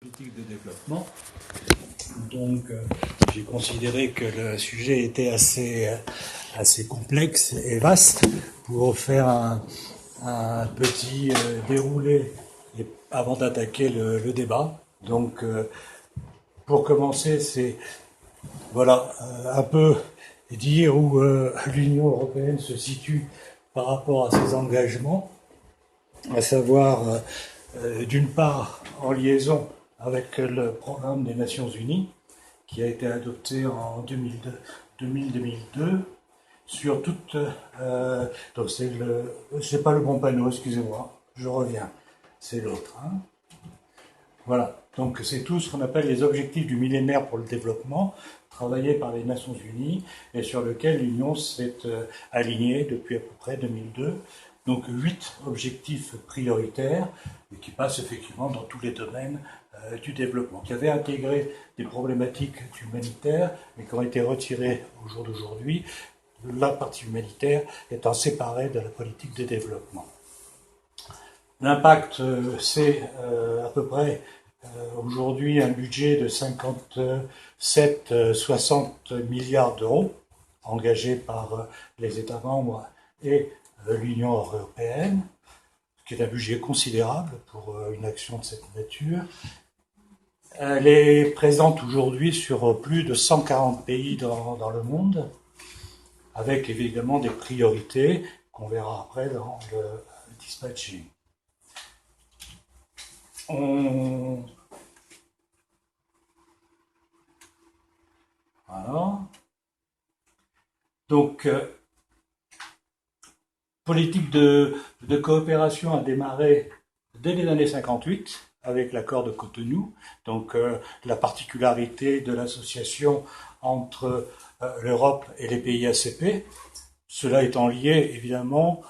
politique de développement. Donc, j'ai considéré que le sujet était assez complexe et vaste pour faire un petit déroulé avant d'attaquer le débat. Donc, pour commencer, c'est un peu dire où l'Union européenne se situe par rapport à ses engagements, à savoir d'une part en liaison avec le programme des Nations Unies qui a été adopté en 2002 sur toute donc c'est pas le bon panneau, excusez-moi, je reviens, c'est l'autre. Voilà, donc c'est tout ce qu'on appelle les objectifs du millénaire pour le développement, travaillés par les Nations Unies et sur lequel l'Union s'est alignée depuis à peu près 2002. Donc 8 objectifs prioritaires qui passent effectivement dans tous les domaines du développement, qui avaient intégré des problématiques humanitaires, mais qui ont été retirées au jour d'aujourd'hui, la partie humanitaire étant séparée de la politique de développement. L'impact, c'est à peu près aujourd'hui un budget de 57-60 milliards d'euros engagés par les États membres et l'Union européenne, ce qui est un budget considérable pour une action de cette nature. Elle est présente aujourd'hui sur plus de 140 pays dans le monde, avec évidemment des priorités qu'on verra après dans le dispatching. Voilà. Donc, politique de coopération a démarré dès les années 58 avec l'accord de Cotonou. Donc, la particularité de l'association entre l'Europe et les pays ACP, cela étant lié évidemment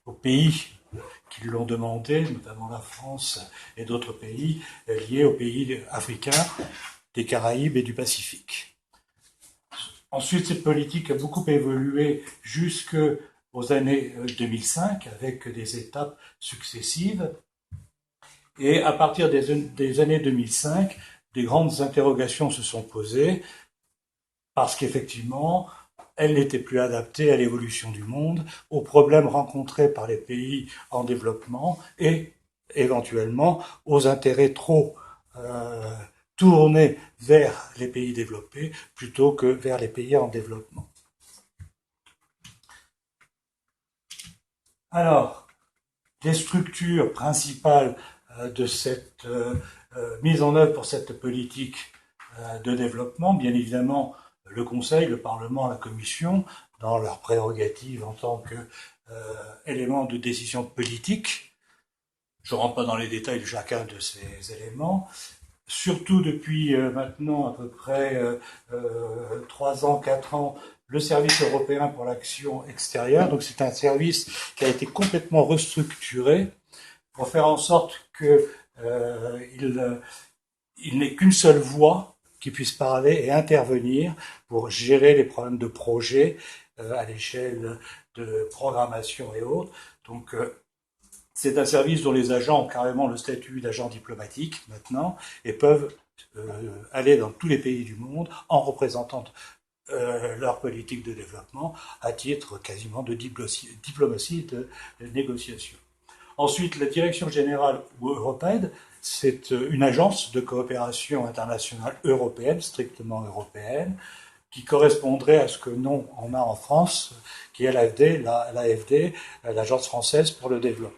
aux pays qui l'ont demandé, notamment la France et d'autres pays liés aux pays africains, des Caraïbes et du Pacifique. Ensuite, cette politique a beaucoup évolué jusqu'aux années 2005 avec des étapes successives. Et à partir des années 2005, des grandes interrogations se sont posées parce qu'effectivement, elle n'était plus adaptée à l'évolution du monde, aux problèmes rencontrés par les pays en développement et éventuellement aux intérêts trop tournés vers les pays développés plutôt que vers les pays en développement. Alors, les structures principales de cette mise en œuvre pour cette politique de développement, bien évidemment, le Conseil, le Parlement, la Commission, dans leurs prérogatives en tant qu'éléments de décision politique. Je ne rentre pas dans les détails de chacun de ces éléments. Surtout depuis maintenant à peu près 3 ans, 4 ans, le service européen pour l'action extérieure. Donc c'est un service qui a été complètement restructuré pour faire en sorte qu'il n'ait qu'une seule voix qui puisse parler et intervenir pour gérer les problèmes de projet à l'échelle de programmation et autres. Donc, c'est un service dont les agents ont carrément le statut d'agent diplomatique maintenant et peuvent aller dans tous les pays du monde en représentant leur politique de développement à titre quasiment de diplomatie de négociation. Ensuite, la Direction générale européenne, c'est une agence de coopération internationale européenne, strictement européenne, qui correspondrait à ce que nous, on a en France, qui est l'AFD, l'Agence française pour le développement.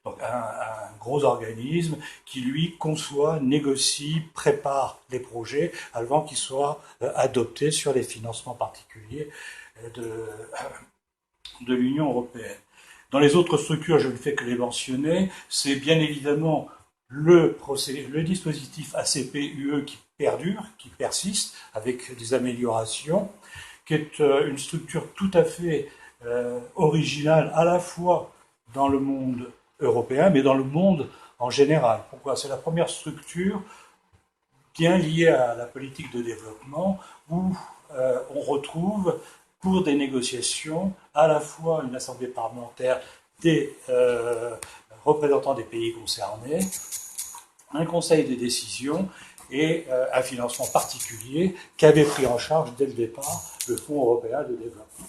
Donc un gros organisme qui, lui, conçoit, négocie, prépare les projets avant qu'ils soient adoptés sur les financements particuliers de l'Union européenne. Dans les autres structures, je ne fais que les mentionner, c'est bien évidemment le dispositif ACP-UE qui perdure, qui persiste, avec des améliorations, qui est une structure tout à fait originale, à la fois dans le monde européen, mais dans le monde en général. Pourquoi ? C'est la première structure bien liée à la politique de développement où on retrouve pour des négociations à la fois une assemblée parlementaire des représentants des pays concernés, un conseil de décision et un financement particulier qu'avait pris en charge dès le départ le Fonds européen de développement.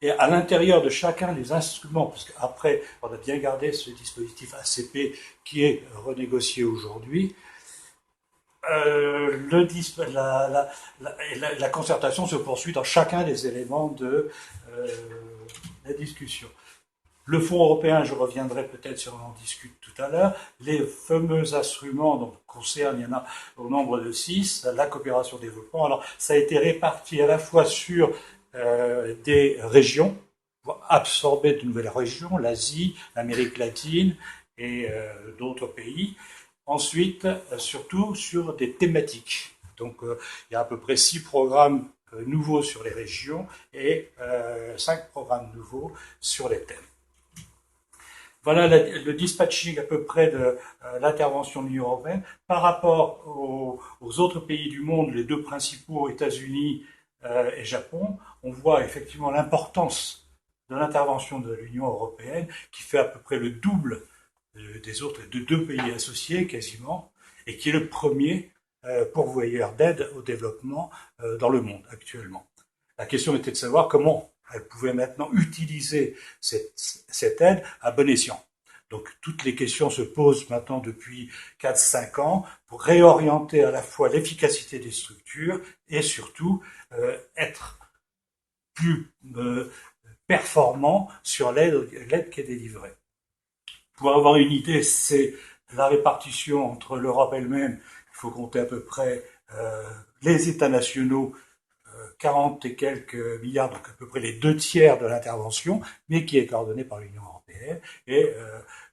Et à l'intérieur de chacun des instruments, parce qu'après on a bien gardé ce dispositif ACP qui est renégocié aujourd'hui, la concertation se poursuit dans chacun des éléments de la discussion. Le Fonds européen, je reviendrai peut-être si on en discute tout à l'heure. Les fameux instruments donc, concernent, il y en a au nombre de 6, la coopération développement. Alors, ça a été réparti à la fois sur des régions, absorber de nouvelles régions, l'Asie, l'Amérique latine et d'autres pays. Ensuite, surtout sur des thématiques. Donc, il y a à peu près 6 programmes nouveaux sur les régions et 5 programmes nouveaux sur les thèmes. Voilà le dispatching à peu près de l'intervention de l'Union européenne. Par rapport aux autres pays du monde, les deux principaux, États-Unis et Japon, on voit effectivement l'importance de l'intervention de l'Union européenne qui fait à peu près le double des autres, de 2 pays associés quasiment, et qui est le premier pourvoyeur d'aide au développement dans le monde actuellement. La question était de savoir comment elle pouvait maintenant utiliser cette aide à bon escient. Donc toutes les questions se posent maintenant depuis 4-5 ans pour réorienter à la fois l'efficacité des structures et surtout être plus performant sur l'aide qui est délivrée. Pour avoir une idée, c'est la répartition entre l'Europe elle-même. Il faut compter à peu près les États nationaux, 40 et quelques milliards, donc à peu près les 2 tiers de l'intervention, mais qui est coordonnée par l'Union européenne. Et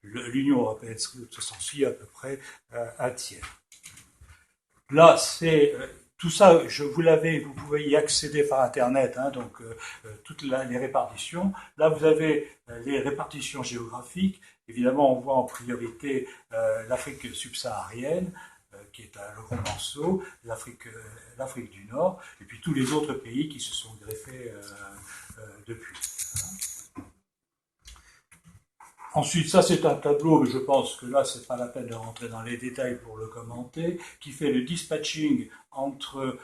l'Union européenne s'ensuit à peu près 1 tiers. Là, c'est tout ça, vous pouvez y accéder par Internet, hein, donc toutes les répartitions. Là, vous avez les répartitions géographiques. Évidemment, on voit en priorité l'Afrique subsaharienne, qui est un gros morceau, l'Afrique du Nord, et puis tous les autres pays qui se sont greffés depuis. Ensuite, ça c'est un tableau, mais je pense que là, c'est pas la peine de rentrer dans les détails pour le commenter, qui fait le dispatching entre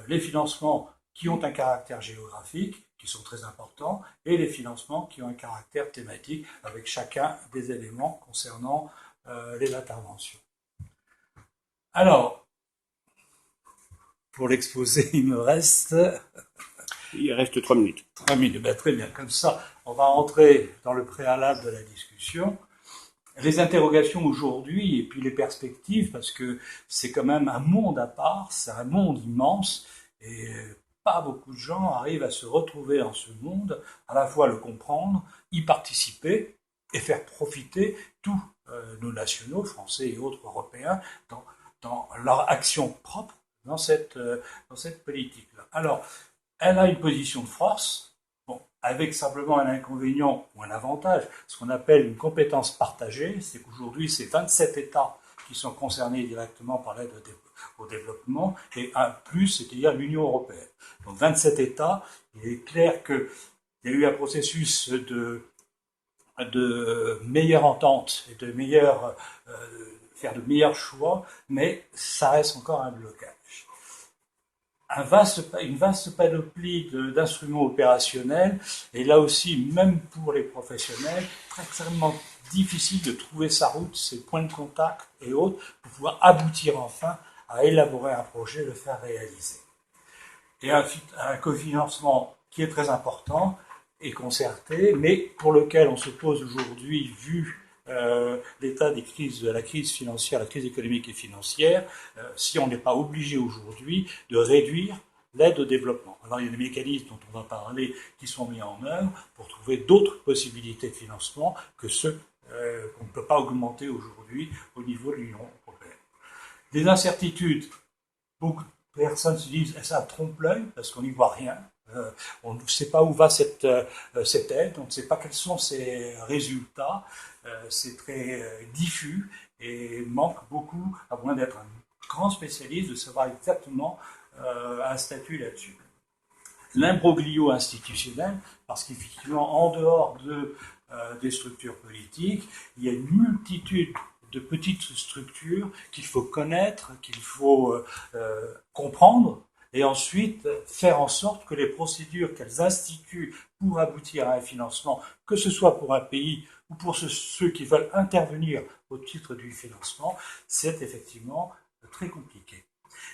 les financements qui ont un caractère géographique, qui sont très importants, et les financements qui ont un caractère thématique, avec chacun des éléments concernant les interventions. Alors, pour l'exposé, il me reste... Il reste 3 minutes. 3 minutes, ben, très bien. Comme ça, on va entrer dans le préalable de la discussion. Les interrogations aujourd'hui et puis les perspectives, parce que c'est quand même un monde à part, c'est un monde immense, et pas beaucoup de gens arrivent à se retrouver dans ce monde, à la fois le comprendre, y participer et faire profiter tous nos nationaux, français et autres européens, dans leur action propre dans cette politique-là. Alors, elle a une position de force, bon, avec simplement un inconvénient ou un avantage, ce qu'on appelle une compétence partagée, c'est qu'aujourd'hui, c'est 27 États qui sont concernés directement par l'aide au développement, et un plus, c'est-à-dire l'Union européenne. Donc 27 États, il est clair qu'il y a eu un processus de meilleure entente et de faire de meilleurs choix, mais ça reste encore un blocage. Une vaste panoplie d'instruments opérationnels, et là aussi, même pour les professionnels, extrêmement difficile de trouver sa route, ses points de contact et autres, pour pouvoir aboutir enfin à élaborer un projet, le faire réaliser. Et un cofinancement qui est très important et concerté, mais pour lequel on se pose aujourd'hui, vu l'état de la crise financière, la crise économique et financière, si on n'est pas obligé aujourd'hui de réduire l'aide au développement. Alors il y a des mécanismes dont on va parler qui sont mis en œuvre pour trouver d'autres possibilités de financement que ceux qu'on ne peut pas augmenter aujourd'hui au niveau de l'Union européenne. Des incertitudes, beaucoup de personnes se disent ça trompe-l'œil parce qu'on n'y voit rien. On ne sait pas où va cette aide, on ne sait pas quels sont ses résultats, c'est très diffus et manque beaucoup, à moins d'être un grand spécialiste, de savoir exactement un statut là-dessus. L'imbroglio institutionnel, parce qu'effectivement, en dehors de des structures politiques. Il y a une multitude de petites structures qu'il faut connaître, qu'il faut comprendre, et ensuite faire en sorte que les procédures qu'elles instituent pour aboutir à un financement, que ce soit pour un pays ou pour ceux qui veulent intervenir au titre du financement, c'est effectivement très compliqué.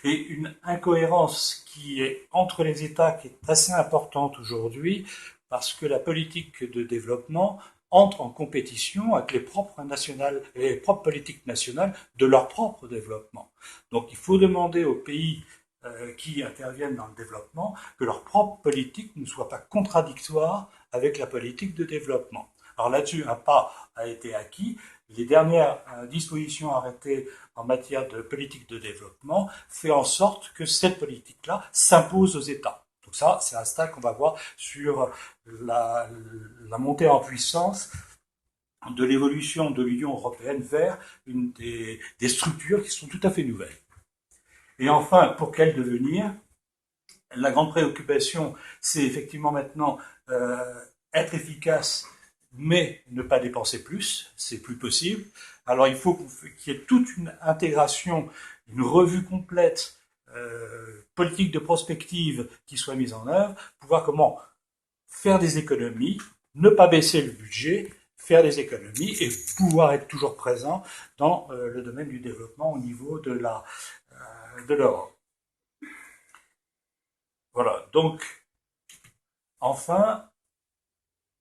Et une incohérence qui est entre les États qui est assez importante aujourd'hui, parce que la politique de développement entre en compétition avec les propres politiques nationales de leur propre développement. Donc il faut demander aux pays qui interviennent dans le développement que leur propre politique ne soit pas contradictoire avec la politique de développement. Alors là-dessus, un pas a été acquis. Les dernières dispositions arrêtées en matière de politique de développement fait en sorte que cette politique-là s'impose aux États. Donc ça, c'est un stade qu'on va voir sur la montée en puissance de l'évolution de l'Union européenne vers des structures qui sont tout à fait nouvelles. Et enfin, pour quel devenir? La grande préoccupation, c'est effectivement maintenant être efficace, mais ne pas dépenser plus, c'est plus possible. Alors il faut qu'il y ait toute une intégration, une revue complète politique de prospective qui soit mise en œuvre pour voir comment faire des économies, ne pas baisser le budget, faire des économies et pouvoir être toujours présent dans le domaine du développement au niveau de l'Europe. Voilà, donc enfin,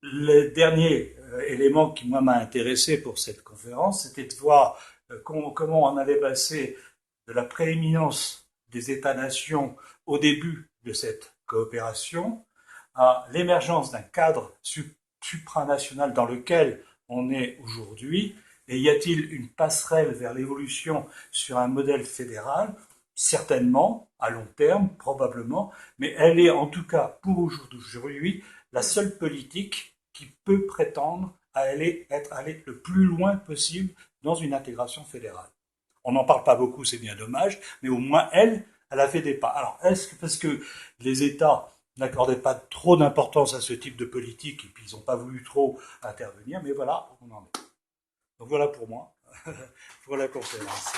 le dernier élément qui moi m'a intéressé pour cette conférence, c'était de voir comment on avait passé de la prééminence des États-nations au début de cette coopération à l'émergence d'un cadre supranational dans lequel on est aujourd'hui. Et y a-t-il une passerelle vers l'évolution sur un modèle fédéral? Certainement, à long terme, probablement, mais elle est en tout cas pour aujourd'hui la seule politique qui peut prétendre à aller le plus loin possible dans une intégration fédérale. On n'en parle pas beaucoup, c'est bien dommage, mais au moins elle a fait des pas. Alors, est-ce que parce que les États n'accordaient pas trop d'importance à ce type de politique et puis ils n'ont pas voulu trop intervenir, mais voilà, on en est. Donc voilà pour moi, pour la conférence.